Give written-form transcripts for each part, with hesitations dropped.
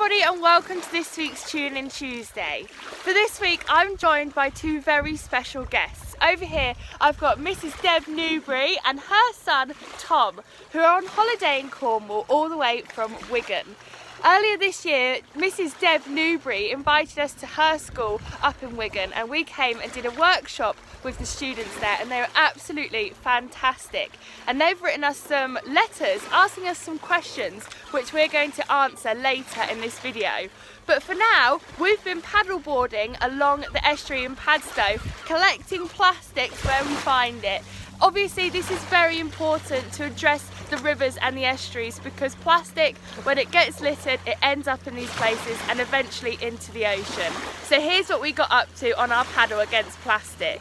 everybody and welcome to this week's Tune In Tuesday. For this week I'm joined by two very special guests. Over here I've got Mrs. Deb Newbury and her son Tom, who are on holiday in Cornwall all the way from Wigan. Earlier this year, Mrs. Deb Newbury invited us to her school up in Wigan and we came and did a workshop with the students there and they were absolutely fantastic. And they've written us some letters asking us some questions which we're going to answer later in this video. But for now, we've been paddleboarding along the estuary in Padstow, collecting plastics where we find it. Obviously this is very important to address the rivers and the estuaries because plastic, when it gets littered, it ends up in these places and eventually into the ocean. So here's what we got up to on our paddle against plastic.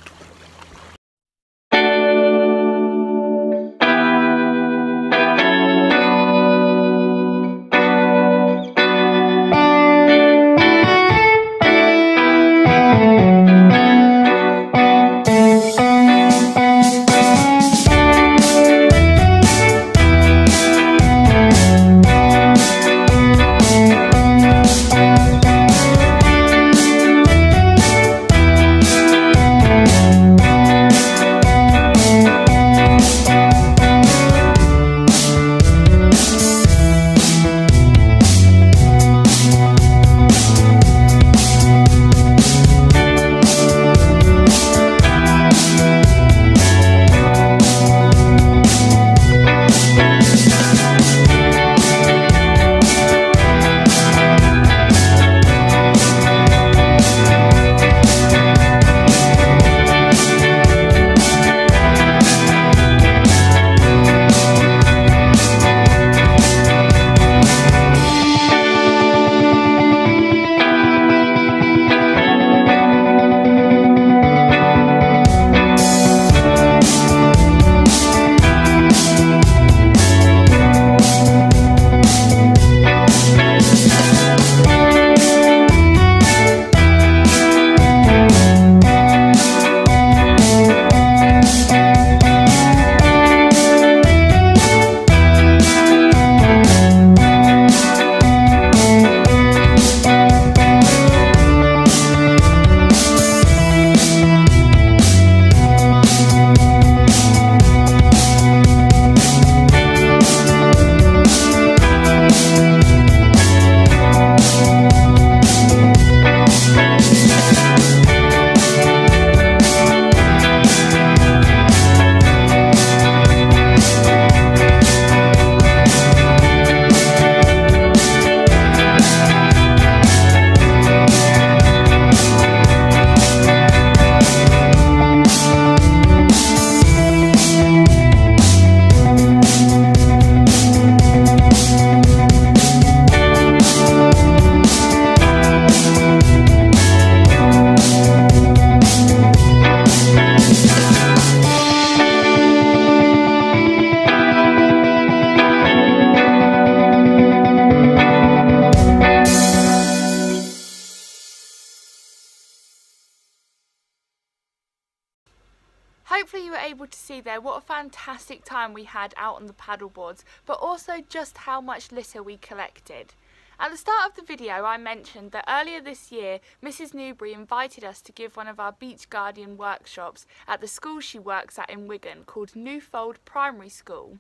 Hopefully you were able to see there what a fantastic time we had out on the paddleboards, but also just how much litter we collected. At the start of the video I mentioned that earlier this year Mrs. Newbury invited us to give one of our Beach Guardian workshops at the school she works at in Wigan called Newfold Primary School.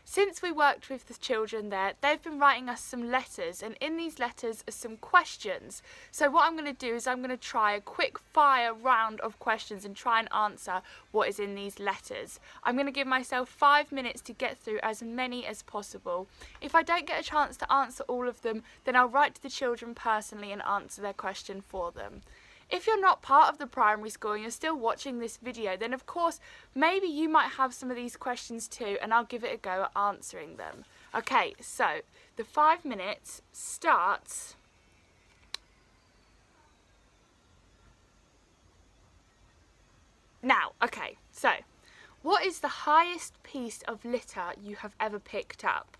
Since we worked with the children there, they've been writing us some letters and in these letters are some questions. So what I'm going to do is I'm going to try a quick fire round of questions and try and answer what is in these letters. I'm going to give myself 5 minutes to get through as many as possible. If I don't get a chance to answer all of them, then I'll write to the children personally and answer their question for them. If you're not part of the primary school and you're still watching this video, then of course maybe you might have some of these questions too and I'll give it a go at answering them. Okay, so the 5 minutes starts now. Okay, so what is the highest piece of litter you have ever picked up?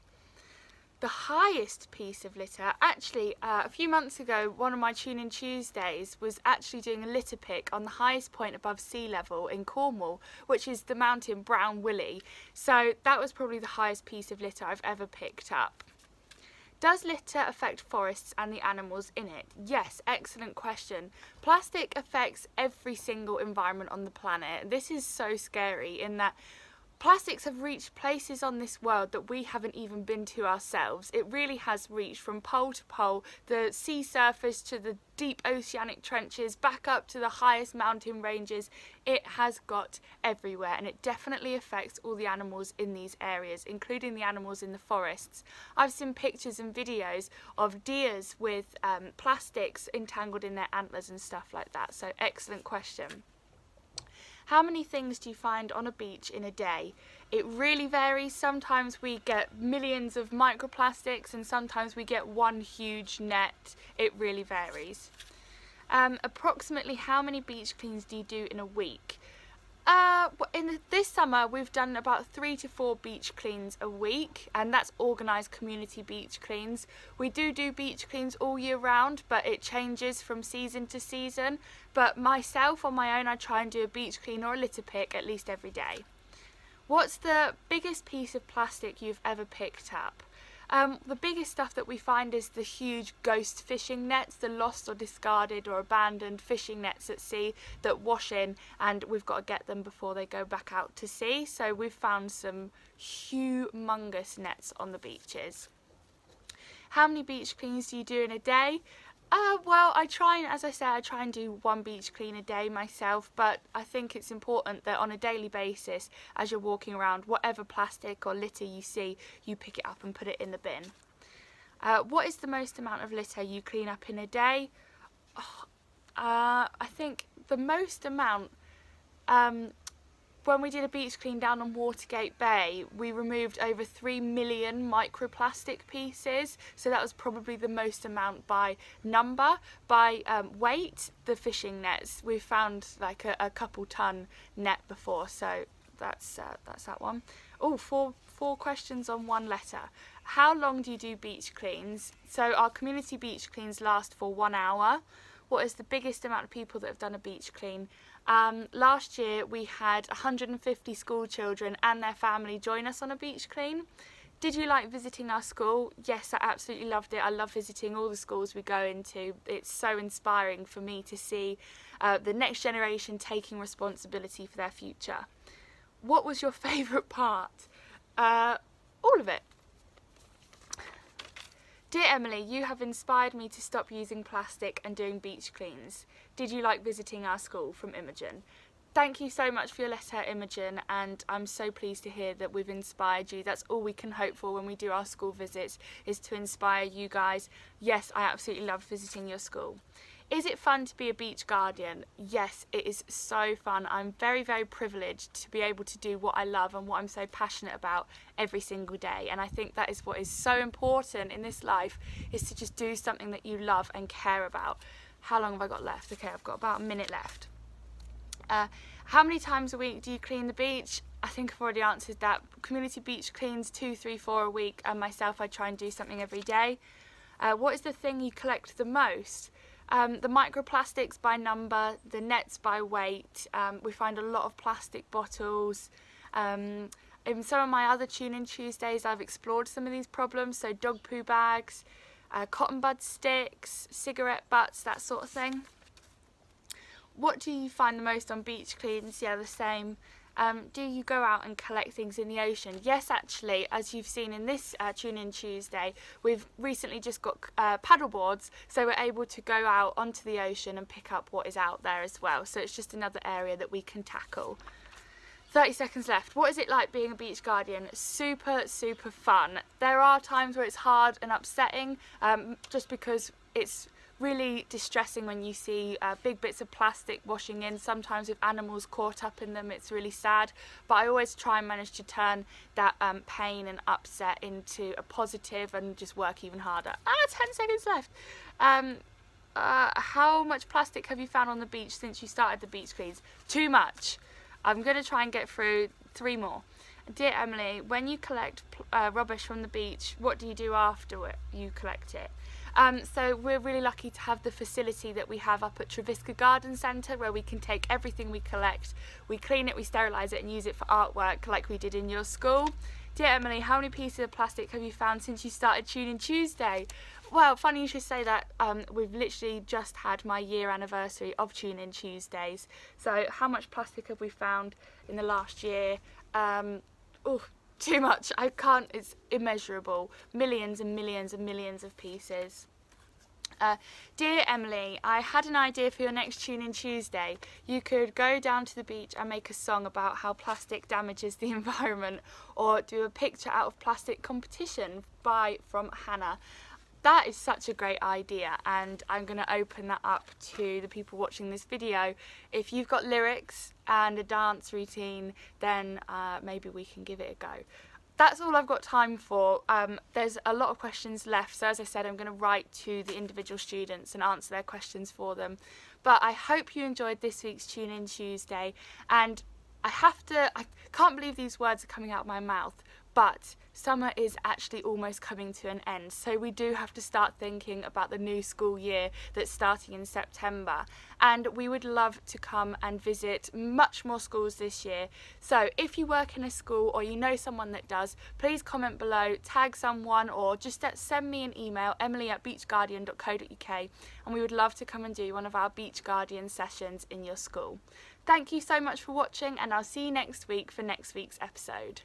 The highest piece of litter, actually a few months ago, one of my Tune In Tuesdays was actually doing a litter pick on the highest point above sea level in Cornwall, which is the mountain Brown Willy. So that was probably the highest piece of litter I've ever picked up. Does litter affect forests and the animals in it? Yes, excellent question. Plastic affects every single environment on the planet. This is so scary in that plastics have reached places on this world that we haven't even been to ourselves. It really has reached from pole to pole, the sea surface to the deep oceanic trenches, back up to the highest mountain ranges. It has got everywhere, and it definitely affects all the animals in these areas, including the animals in the forests. I've seen pictures and videos of deers with plastics entangled in their antlers and stuff like that. So excellent question. How many things do you find on a beach in a day? It really varies. Sometimes we get millions of microplastics and sometimes we get one huge net. It really varies. Approximately how many beach cleans do you do in a week? This summer we've done about 3 to 4 beach cleans a week, and that's organised community beach cleans. We do beach cleans all year round, but it changes from season to season. But myself, on my own, I try and do a beach clean or a litter pick at least every day. What's the biggest piece of plastic you've ever picked up? The biggest stuff that we find is the huge ghost fishing nets, the lost or discarded or abandoned fishing nets at sea that wash in, and we've got to get them before they go back out to sea. So we've found some humongous nets on the beaches. How many beach cleans do you do in a day? Well, as I said, I try and do 1 beach clean a day myself, but I think it's important that on a daily basis, as you're walking around, whatever plastic or litter you see, you pick it up and put it in the bin. What is the most amount of litter you clean up in a day? I think the most amount, when we did a beach clean down on Watergate Bay, we removed over 3 million microplastic pieces. So that was probably the most amount by number. By weight, the fishing nets, we found like a couple ton net before. So that's that one. Oh, four questions on 1 letter. How long do you do beach cleans? So our community beach cleans last for 1 hour. What is the biggest amount of people that have done a beach clean? Last year we had 150 school children and their family join us on a beach clean. Did you like visiting our school? Yes, I absolutely loved it. I love visiting all the schools we go into. It's so inspiring for me to see the next generation taking responsibility for their future. What was your favourite part? All of it. Dear Emily, you have inspired me to stop using plastic and doing beach cleans. Did you like visiting our school? From Imogen. Thank you so much for your letter, Imogen, and I'm so pleased to hear that we've inspired you. That's all we can hope for when we do our school visits, is to inspire you guys. Yes, I absolutely love visiting your school. Is it fun to be a beach guardian? Yes, it is so fun. I'm very, very privileged to be able to do what I love and what I'm so passionate about every single day. And I think that is what is so important in this life, is to just do something that you love and care about. How long have I got left? Okay, I've got about a minute left. How many times a week do you clean the beach? I think I've already answered that. Community beach cleans 2, 3, 4 a week, and myself, I try and do something every day. What is the thing you collect the most? The microplastics by number, the nets by weight. We find a lot of plastic bottles. In some of my other Tune-In Tuesdays, I've explored some of these problems, so dog poo bags, cotton bud sticks, cigarette butts, that sort of thing. What do you find the most on beach cleans? Yeah, the same. Do you go out and collect things in the ocean? Yes, actually, as you've seen in this Tune-In Tuesday, we've recently just got paddle boards, so we're able to go out onto the ocean and pick up what is out there as well. So it's just another area that we can tackle. 30 seconds left. What is it like being a beach guardian? Super, super fun. There are times where it's hard and upsetting, just because it's really distressing when you see big bits of plastic washing in. Sometimes with animals caught up in them, it's really sad, but I always try and manage to turn that pain and upset into a positive and just work even harder. 10 seconds left. How much plastic have you found on the beach since you started the beach cleans? Too much. I'm going to try and get through 3 more. Dear Emily, when you collect rubbish from the beach, what do you do after you collect it? So we're really lucky to have the facility that we have up at Treviska Garden Centre, where we can take everything we collect, we clean it, we sterilise it and use it for artwork like we did in your school. Dear Emily, how many pieces of plastic have you found since you started Tune In Tuesday? Well, funny you should say that. We've literally just had my year anniversary of Tune In Tuesdays. So how much plastic have we found in the last year? Too much. I can't, it's immeasurable. Millions and millions and millions of pieces. Dear Emily, I had an idea for your next Tune In Tuesday. You could go down to the beach and make a song about how plastic damages the environment, or do a picture out of plastic competition from Hannah. That is such a great idea, and I'm going to open that up to the people watching this video. If you've got lyrics and a dance routine, then maybe we can give it a go. That's all I've got time for. There's a lot of questions left, so as I said, I'm going to write to the individual students and answer their questions for them. But I hope you enjoyed this week's Tune In Tuesday, and I can't believe these words are coming out of my mouth, but summer is actually almost coming to an end, so we do have to start thinking about the new school year that's starting in September, and we would love to come and visit much more schools this year. So if you work in a school or you know someone that does, please comment below, tag someone, or just send me an email, emily@beachguardian.co.uk, and we would love to come and do one of our Beach Guardian sessions in your school. Thank you so much for watching, and I'll see you next week for next week's episode.